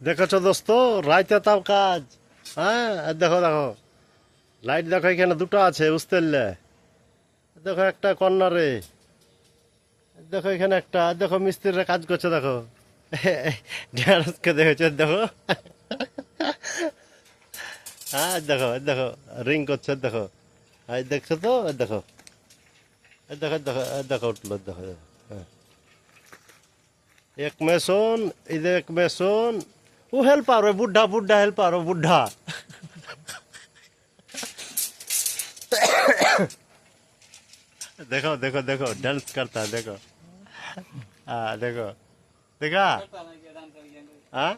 দেখেছো দোস্ত, রাইতে তাও কাজ। হ্যাঁ, আর দেখো দেখো, লাইট দেখো, এখানে দুটো আছে বুঝতে পারলে। দেখো একটা কর্নারে, দেখো এখানে একটা, দেখো মিস্ত্রিরা কাজ করছে দেখো। ঢেঁড়সকে দেখেছো দেখো। হ্যাঁ দেখো, দেখো রিং করছে দেখো। এই দেখছো তো, দেখো, দেখো দেখো, দেখো উঠলো দেখো। হ্যাঁ, एक में सुन, इधर एक में सुन। वो हेल्पर है, बुढ़ा बुढ़ा हेल्पर है, बुढ़ा। देखो देखो देखो, डांस करता है देखो। हाँ देखो, देखा। हाँ,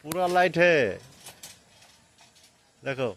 पूरा लाइट है देखो।